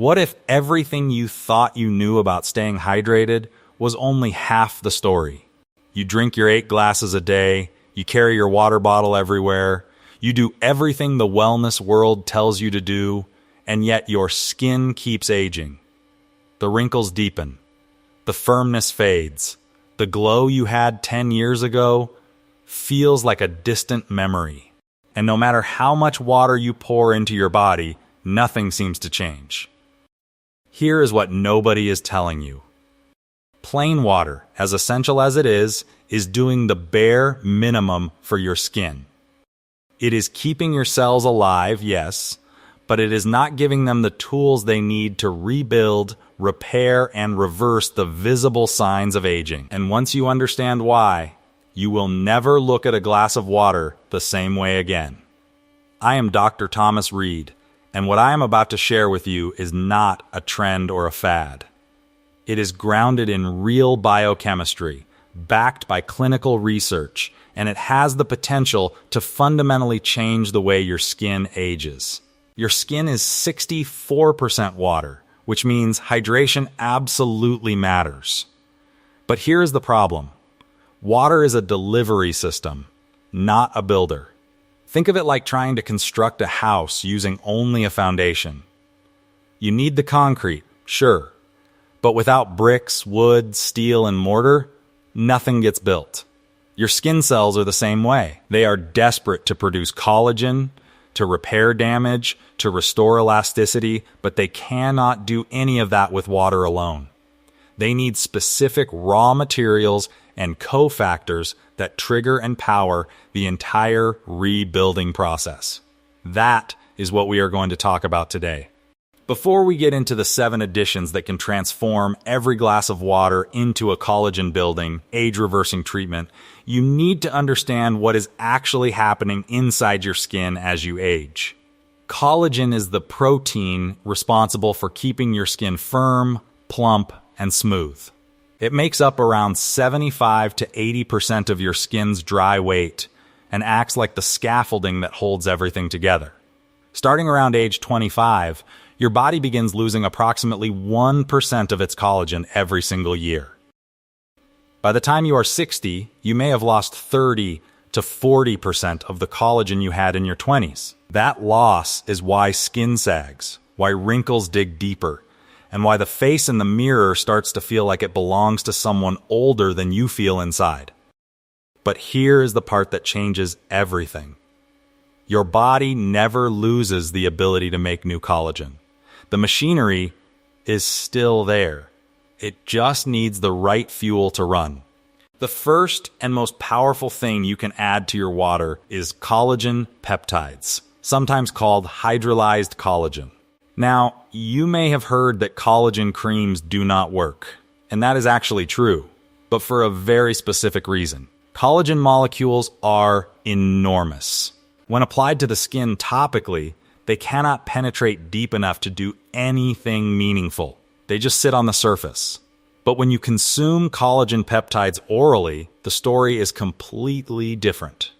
What if everything you thought you knew about staying hydrated was only half the story? You drink your 8 glasses a day, you carry your water bottle everywhere, you do everything the wellness world tells you to do, and yet your skin keeps aging. The wrinkles deepen, the firmness fades, the glow you had 10 years ago feels like a distant memory. And no matter how much water you pour into your body, nothing seems to change. Here is what nobody is telling you. Plain water, as essential as it is doing the bare minimum for your skin. It is keeping your cells alive, yes, but it is not giving them the tools they need to rebuild, repair, and reverse the visible signs of aging. And once you understand why, you will never look at a glass of water the same way again. I am Dr. Thomas Reed, and what I am about to share with you is not a trend or a fad. It is grounded in real biochemistry, backed by clinical research, and it has the potential to fundamentally change the way your skin ages. Your skin is 64% water, which means hydration absolutely matters. But here is the problem. Water is a delivery system, not a builder. Think of it like trying to construct a house using only a foundation. You need the concrete, sure, but without bricks, wood, steel, and mortar, nothing gets built. Your skin cells are the same way. They are desperate to produce collagen, to repair damage, to restore elasticity, but they cannot do any of that with water alone. They need specific raw materials and cofactors that trigger and power the entire rebuilding process. That is what we are going to talk about today. Before we get into the 7 additions that can transform every glass of water into a collagen-building, age-reversing treatment, you need to understand what is actually happening inside your skin as you age. Collagen is the protein responsible for keeping your skin firm, plump, and smooth. It makes up around 75 to 80% of your skin's dry weight and acts like the scaffolding that holds everything together. Starting around age 25, your body begins losing approximately 1% of its collagen every single year. By the time you are 60, you may have lost 30 to 40% of the collagen you had in your 20s. That loss is why skin sags, why wrinkles dig deeper, and why the face in the mirror starts to feel like it belongs to someone older than you feel inside. But here is the part that changes everything. Your body never loses the ability to make new collagen. The machinery is still there. It just needs the right fuel to run. The first and most powerful thing you can add to your water is collagen peptides, sometimes called hydrolyzed collagen. Now, you may have heard that collagen creams do not work, and that is actually true, but for a very specific reason. Collagen molecules are enormous. When applied to the skin topically, they cannot penetrate deep enough to do anything meaningful. They just sit on the surface. But when you consume collagen peptides orally, the story is completely different.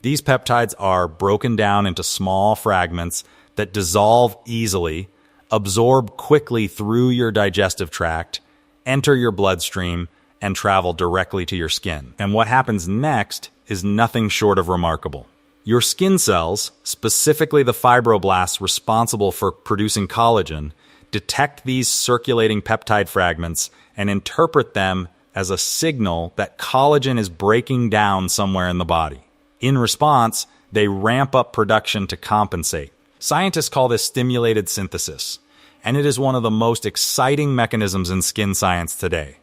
These peptides are broken down into small fragments that dissolve easily, absorb quickly through your digestive tract, enter your bloodstream, and travel directly to your skin. And what happens next is nothing short of remarkable. Your skin cells, specifically the fibroblasts responsible for producing collagen, detect these circulating peptide fragments and interpret them as a signal that collagen is breaking down somewhere in the body. In response, they ramp up production to compensate. Scientists call this stimulated synthesis, and it is one of the most exciting mechanisms in skin science today.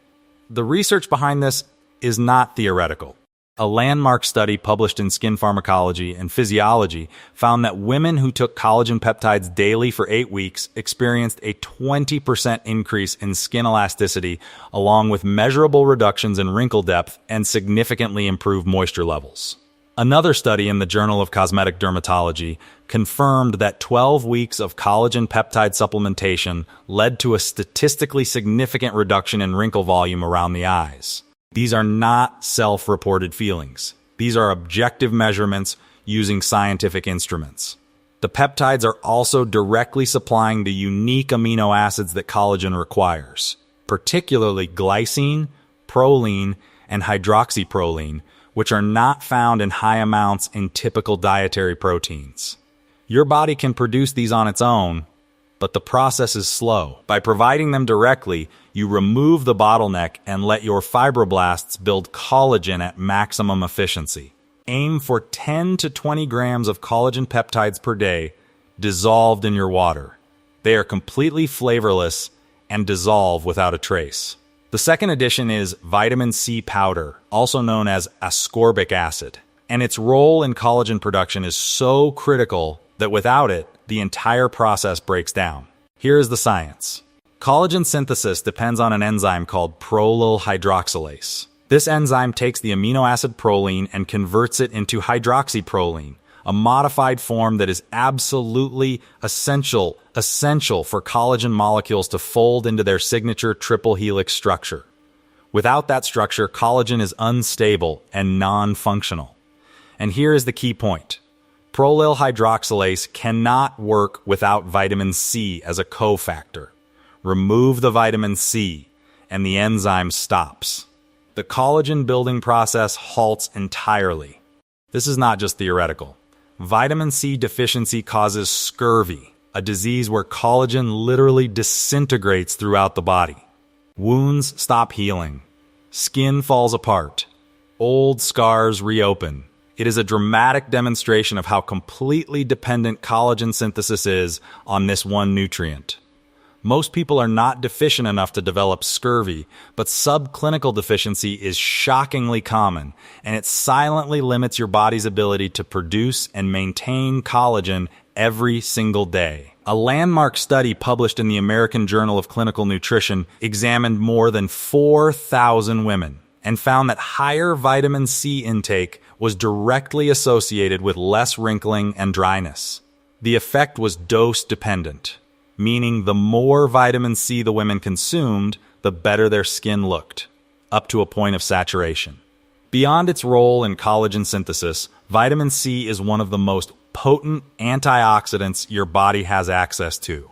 The research behind this is not theoretical. A landmark study published in Skin Pharmacology and Physiology found that women who took collagen peptides daily for 8 weeks experienced a 20% increase in skin elasticity, along with measurable reductions in wrinkle depth and significantly improved moisture levels. Another study in the Journal of Cosmetic Dermatology confirmed that 12 weeks of collagen peptide supplementation led to a statistically significant reduction in wrinkle volume around the eyes. These are not self-reported feelings. These are objective measurements using scientific instruments. The peptides are also directly supplying the unique amino acids that collagen requires, particularly glycine, proline, and hydroxyproline, which are not found in high amounts in typical dietary proteins. Your body can produce these on its own, but the process is slow. By providing them directly, you remove the bottleneck and let your fibroblasts build collagen at maximum efficiency. Aim for 10 to 20 grams of collagen peptides per day, dissolved in your water. They are completely flavorless and dissolve without a trace. The second addition is vitamin C powder, also known as ascorbic acid, and its role in collagen production is so critical that without it, the entire process breaks down. Here is the science. Collagen synthesis depends on an enzyme called prolyl hydroxylase. This enzyme takes the amino acid proline and converts it into hydroxyproline, a modified form that is absolutely essential for collagen molecules to fold into their signature triple helix structure. Without that structure, collagen is unstable and non-functional. And here is the key point. Prolyl hydroxylase cannot work without vitamin C as a cofactor. Remove the vitamin C, and the enzyme stops. The collagen building process halts entirely. This is not just theoretical. Vitamin C deficiency causes scurvy, a disease where collagen literally disintegrates throughout the body. Wounds stop healing. Skin falls apart. Old scars reopen. It is a dramatic demonstration of how completely dependent collagen synthesis is on this one nutrient. Most people are not deficient enough to develop scurvy, but subclinical deficiency is shockingly common, and it silently limits your body's ability to produce and maintain collagen every single day. A landmark study published in the American Journal of Clinical Nutrition examined more than 4,000 women and found that higher vitamin C intake was directly associated with less wrinkling and dryness. The effect was dose-dependent, meaning the more vitamin C the women consumed, the better their skin looked, up to a point of saturation. Beyond its role in collagen synthesis, vitamin C is one of the most potent antioxidants your body has access to.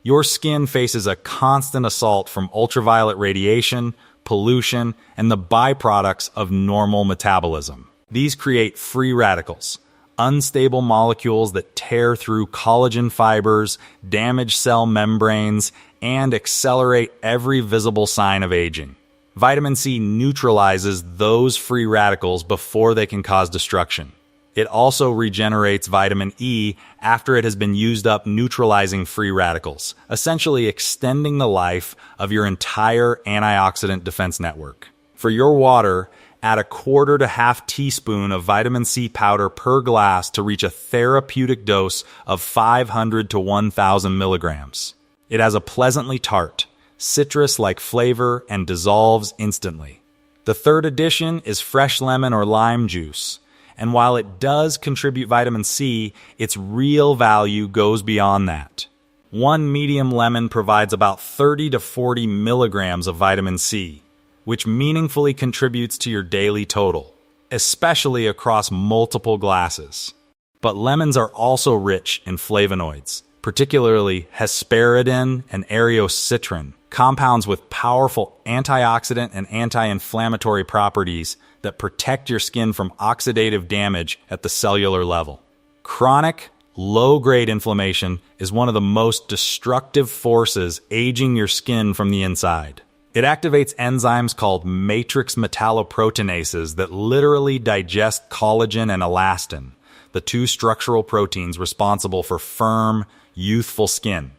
Your skin faces a constant assault from ultraviolet radiation, pollution, and the byproducts of normal metabolism. These create free radicals, unstable molecules that tear through collagen fibers, damage cell membranes, and accelerate every visible sign of aging. Vitamin C neutralizes those free radicals before they can cause destruction. It also regenerates vitamin E after it has been used up neutralizing free radicals, essentially extending the life of your entire antioxidant defense network. For your water, add 1/4 to 1/2 teaspoon of vitamin C powder per glass to reach a therapeutic dose of 500 to 1,000 milligrams. It has a pleasantly tart, citrus-like flavor and dissolves instantly. The third addition is fresh lemon or lime juice. And while it does contribute vitamin C, its real value goes beyond that. One medium lemon provides about 30 to 40 milligrams of vitamin C, which meaningfully contributes to your daily total, especially across multiple glasses. But lemons are also rich in flavonoids, particularly hesperidin and areocitrin, compounds with powerful antioxidant and anti-inflammatory properties that protect your skin from oxidative damage at the cellular level. Chronic, low-grade inflammation is one of the most destructive forces aging your skin from the inside. It activates enzymes called matrix metalloproteinases that literally digest collagen and elastin, the two structural proteins responsible for firm, youthful skin.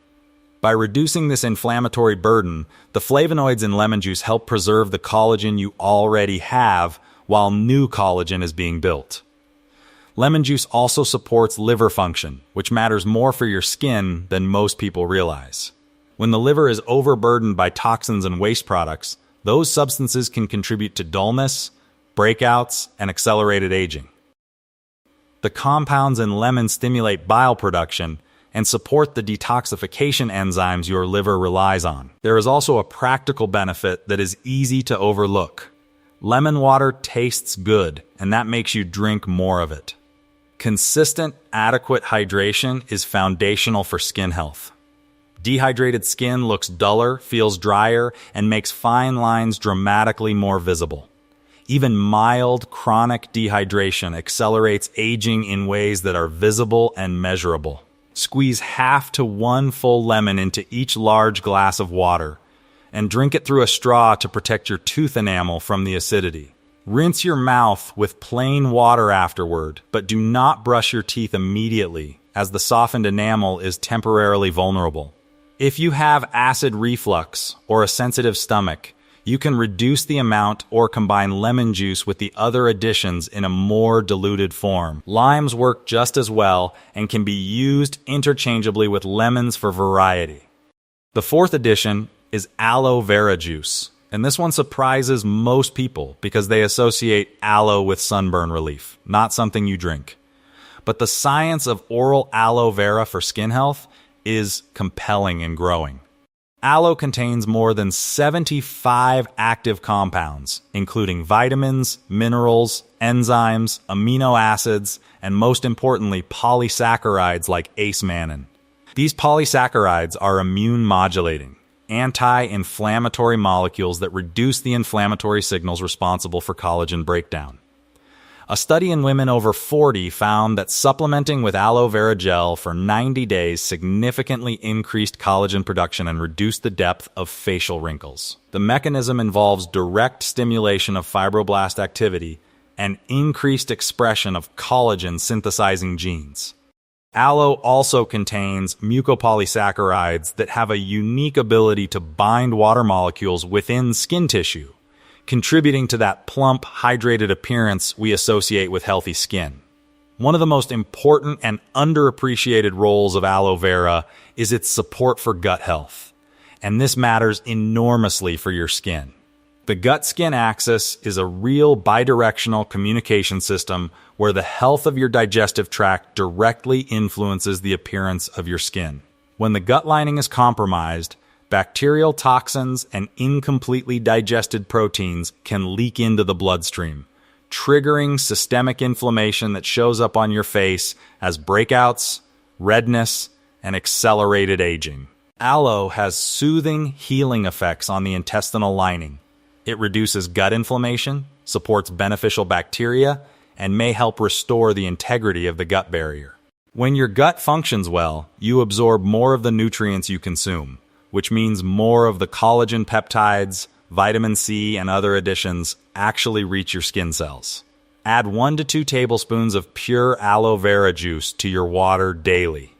By reducing this inflammatory burden, the flavonoids in lemon juice help preserve the collagen you already have while new collagen is being built. Lemon juice also supports liver function, which matters more for your skin than most people realize. When the liver is overburdened by toxins and waste products, those substances can contribute to dullness, breakouts, and accelerated aging. The compounds in lemon stimulate bile production and support the detoxification enzymes your liver relies on. There is also a practical benefit that is easy to overlook. Lemon water tastes good, and that makes you drink more of it. Consistent, adequate hydration is foundational for skin health. Dehydrated skin looks duller, feels drier, and makes fine lines dramatically more visible. Even mild, chronic dehydration accelerates aging in ways that are visible and measurable. Squeeze half to 1 full lemon into each large glass of water, and drink it through a straw to protect your tooth enamel from the acidity. Rinse your mouth with plain water afterward, but do not brush your teeth immediately, as the softened enamel is temporarily vulnerable. If you have acid reflux or a sensitive stomach, you can reduce the amount or combine lemon juice with the other additions in a more diluted form. Limes work just as well and can be used interchangeably with lemons for variety. The fourth addition is aloe vera juice, and this one surprises most people because they associate aloe with sunburn relief, not something you drink. But the science of oral aloe vera for skin health is compelling and growing. Aloe contains more than 75 active compounds, including vitamins, minerals, enzymes, amino acids, and most importantly, polysaccharides like ace-mannan. These polysaccharides are immune modulating, anti-inflammatory molecules that reduce the inflammatory signals responsible for collagen breakdown. A study in women over 40 found that supplementing with aloe vera gel for 90 days significantly increased collagen production and reduced the depth of facial wrinkles. The mechanism involves direct stimulation of fibroblast activity and increased expression of collagen synthesizing genes. Aloe also contains mucopolysaccharides that have a unique ability to bind water molecules within skin tissue, contributing to that plump, hydrated appearance we associate with healthy skin. One of the most important and underappreciated roles of aloe vera is its support for gut health, and this matters enormously for your skin. The gut-skin axis is a real bidirectional communication system where the health of your digestive tract directly influences the appearance of your skin. When the gut lining is compromised, bacterial toxins and incompletely digested proteins can leak into the bloodstream, triggering systemic inflammation that shows up on your face as breakouts, redness, and accelerated aging. Aloe has soothing, healing effects on the intestinal lining. It reduces gut inflammation, supports beneficial bacteria, and may help restore the integrity of the gut barrier. When your gut functions well, you absorb more of the nutrients you consume, which means more of the collagen peptides, vitamin C, and other additions actually reach your skin cells. Add 1 to 2 tablespoons of pure aloe vera juice to your water daily.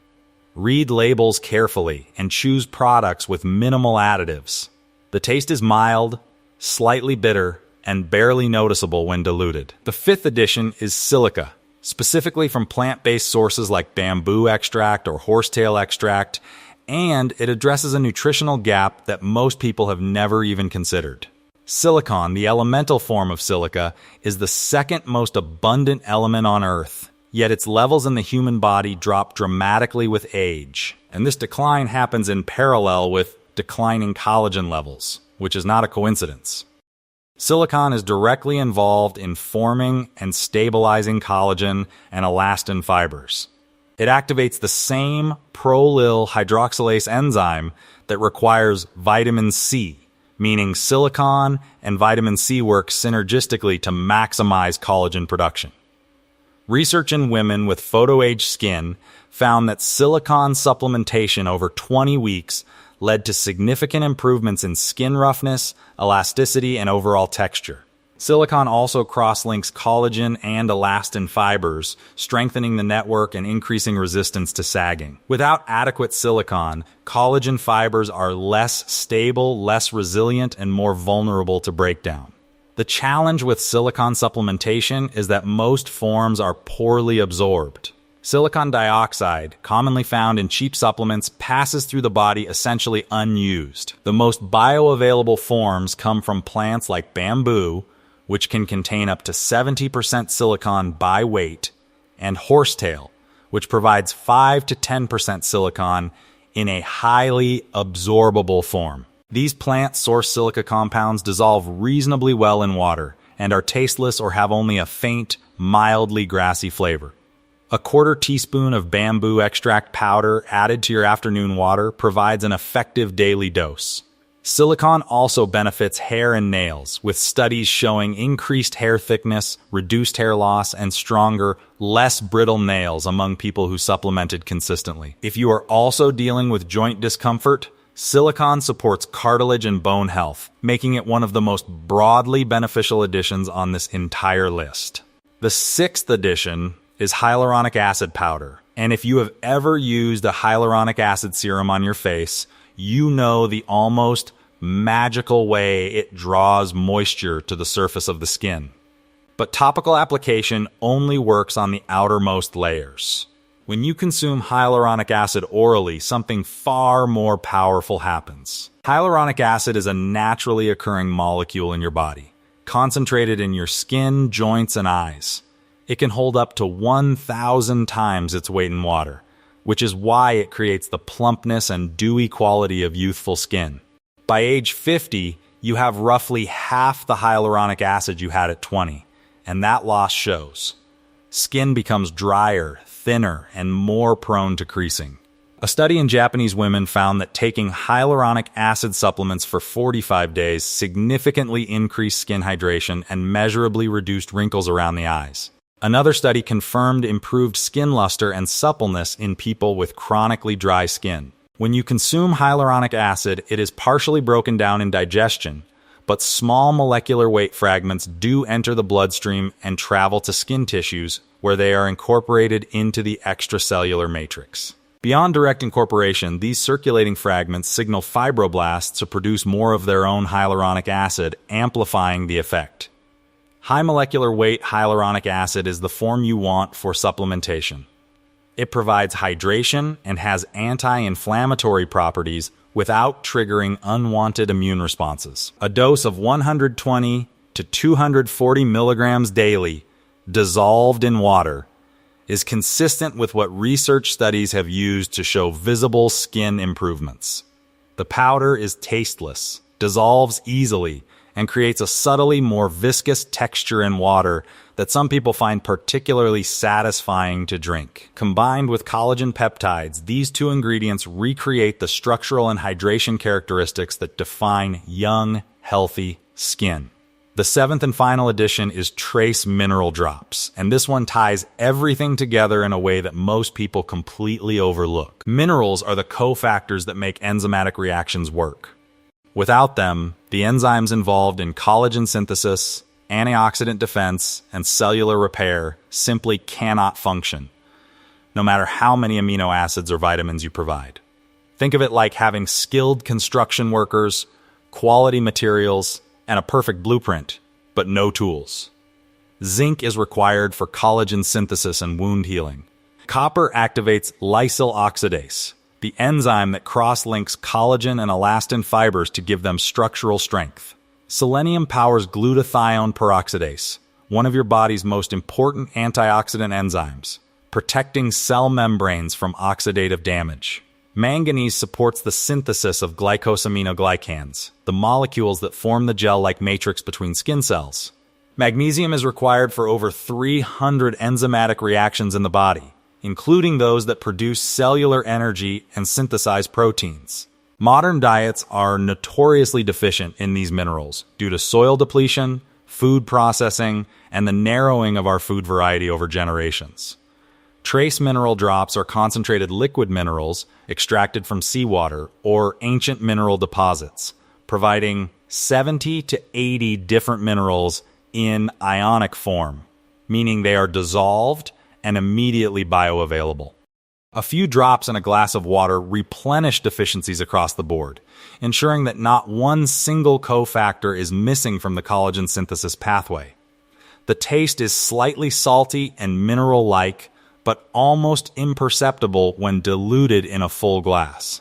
Read labels carefully and choose products with minimal additives. The taste is mild, slightly bitter, and barely noticeable when diluted. The fifth addition is silica, specifically from plant-based sources like bamboo extract or horsetail extract, and it addresses a nutritional gap that most people have never even considered. Silicon, the elemental form of silica, is the second most abundant element on Earth, yet its levels in the human body drop dramatically with age, and this decline happens in parallel with declining collagen levels, which is not a coincidence. Silicon is directly involved in forming and stabilizing collagen and elastin fibers. It activates the same prolyl hydroxylase enzyme that requires vitamin C, meaning silicon and vitamin C work synergistically to maximize collagen production. Research in women with photoage skin found that silicon supplementation over 20 weeks led to significant improvements in skin roughness, elasticity, and overall texture. Silicon also cross-links collagen and elastin fibers, strengthening the network and increasing resistance to sagging. Without adequate silicon, collagen fibers are less stable, less resilient, and more vulnerable to breakdown. The challenge with silicon supplementation is that most forms are poorly absorbed. Silicon dioxide, commonly found in cheap supplements, passes through the body essentially unused. The most bioavailable forms come from plants like bamboo, which can contain up to 70% silicon by weight, and horsetail, which provides 5 to 10% silicon in a highly absorbable form. These plant-sourced silica compounds dissolve reasonably well in water and are tasteless or have only a faint, mildly grassy flavor. A quarter teaspoon of bamboo extract powder added to your afternoon water provides an effective daily dose. Silicone also benefits hair and nails, with studies showing increased hair thickness, reduced hair loss, and stronger, less brittle nails among people who supplemented consistently. If you are also dealing with joint discomfort, silicone supports cartilage and bone health, making it one of the most broadly beneficial additions on this entire list. The sixth addition is hyaluronic acid powder, and if you have ever used a hyaluronic acid serum on your face, you know the almost magical way it draws moisture to the surface of the skin. But topical application only works on the outermost layers. When you consume hyaluronic acid orally, something far more powerful happens. Hyaluronic acid is a naturally occurring molecule in your body, concentrated in your skin, joints, and eyes. It can hold up to 1,000 times its weight in water, which is why it creates the plumpness and dewy quality of youthful skin. By age 50, you have roughly half the hyaluronic acid you had at 20, and that loss shows. Skin becomes drier, thinner, and more prone to creasing. A study in Japanese women found that taking hyaluronic acid supplements for 45 days significantly increased skin hydration and measurably reduced wrinkles around the eyes. Another study confirmed improved skin luster and suppleness in people with chronically dry skin. When you consume hyaluronic acid, it is partially broken down in digestion, but small molecular weight fragments do enter the bloodstream and travel to skin tissues where they are incorporated into the extracellular matrix. Beyond direct incorporation, these circulating fragments signal fibroblasts to produce more of their own hyaluronic acid, amplifying the effect. High molecular weight hyaluronic acid is the form you want for supplementation. It provides hydration and has anti-inflammatory properties without triggering unwanted immune responses. A dose of 120 to 240 milligrams daily, dissolved in water, is consistent with what research studies have used to show visible skin improvements. The powder is tasteless, dissolves easily, and creates a subtly more viscous texture in water that some people find particularly satisfying to drink. Combined with collagen peptides, these two ingredients recreate the structural and hydration characteristics that define young, healthy skin. The seventh and final addition is trace mineral drops, and this one ties everything together in a way that most people completely overlook. Minerals are the cofactors that make enzymatic reactions work. Without them, the enzymes involved in collagen synthesis, antioxidant defense, and cellular repair simply cannot function, no matter how many amino acids or vitamins you provide. Think of it like having skilled construction workers, quality materials, and a perfect blueprint, but no tools. Zinc is required for collagen synthesis and wound healing. Copper activates lysyl oxidase, the enzyme that cross-links collagen and elastin fibers to give them structural strength. Selenium powers glutathione peroxidase, one of your body's most important antioxidant enzymes, protecting cell membranes from oxidative damage. Manganese supports the synthesis of glycosaminoglycans, the molecules that form the gel-like matrix between skin cells. Magnesium is required for over 300 enzymatic reactions in the body, including those that produce cellular energy and synthesize proteins. Modern diets are notoriously deficient in these minerals due to soil depletion, food processing, and the narrowing of our food variety over generations. Trace mineral drops are concentrated liquid minerals extracted from seawater or ancient mineral deposits, providing 70 to 80 different minerals in ionic form, meaning they are dissolved and immediately bioavailable. A few drops in a glass of water replenish deficiencies across the board, ensuring that not one single cofactor is missing from the collagen synthesis pathway. The taste is slightly salty and mineral-like, but almost imperceptible when diluted in a full glass.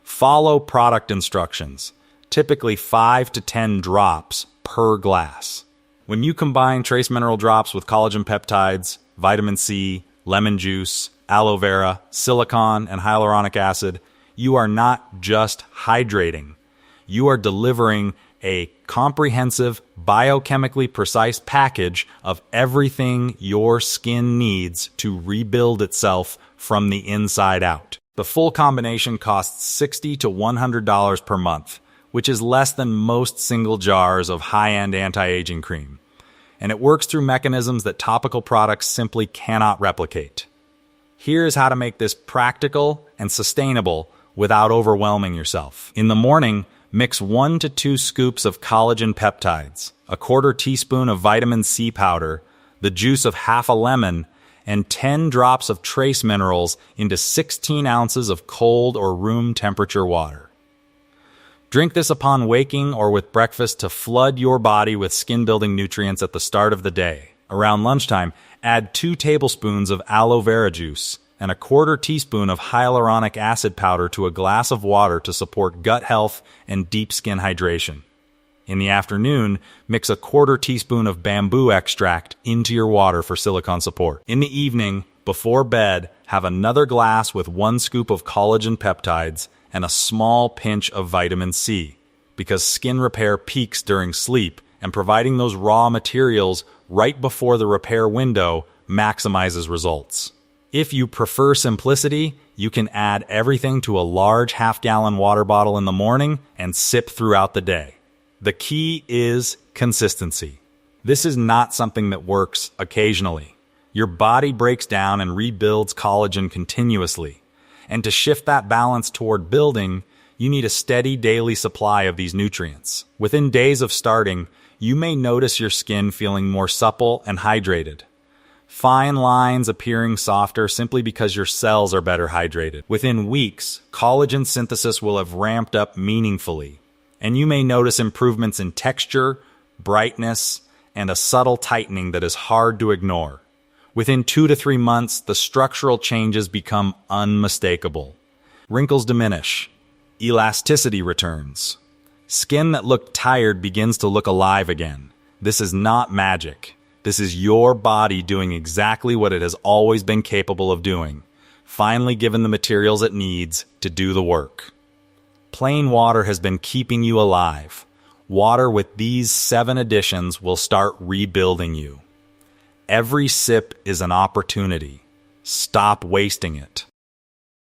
Follow product instructions, typically 5 to 10 drops per glass. When you combine trace mineral drops with collagen peptides, vitamin C, lemon juice, aloe vera, silicone, and hyaluronic acid, you are not just hydrating. You are delivering a comprehensive, biochemically precise package of everything your skin needs to rebuild itself from the inside out. The full combination costs $60 to $100 per month, which is less than most single jars of high-end anti-aging cream. And it works through mechanisms that topical products simply cannot replicate. Here's how to make this practical and sustainable without overwhelming yourself. In the morning, mix 1 to 2 scoops of collagen peptides, a quarter teaspoon of vitamin C powder, the juice of half a lemon, and 10 drops of trace minerals into 16 ounces of cold or room temperature water. Drink this upon waking or with breakfast to flood your body with skin-building nutrients at the start of the day. Around lunchtime, add 2 tablespoons of aloe vera juice and a quarter teaspoon of hyaluronic acid powder to a glass of water to support gut health and deep skin hydration. In the afternoon, mix a quarter teaspoon of bamboo extract into your water for silicone support. In the evening, before bed, have another glass with 1 scoop of collagen peptides and a small pinch of vitamin C, because skin repair peaks during sleep, and providing those raw materials right before the repair window maximizes results. If you prefer simplicity, you can add everything to a large half-gallon water bottle in the morning and sip throughout the day. The key is consistency. This is not something that works occasionally. Your body breaks down and rebuilds collagen continuously. And to shift that balance toward building, you need a steady daily supply of these nutrients. Within days of starting, you may notice your skin feeling more supple and hydrated. Fine lines appearing softer simply because your cells are better hydrated. Within weeks, collagen synthesis will have ramped up meaningfully, and you may notice improvements in texture, brightness, and a subtle tightening that is hard to ignore. Within 2 to 3 months, the structural changes become unmistakable. Wrinkles diminish. Elasticity returns. Skin that looked tired begins to look alive again. This is not magic. This is your body doing exactly what it has always been capable of doing, finally given the materials it needs to do the work. Plain water has been keeping you alive. Water with these 7 additions will start rebuilding you. Every sip is an opportunity. Stop wasting it.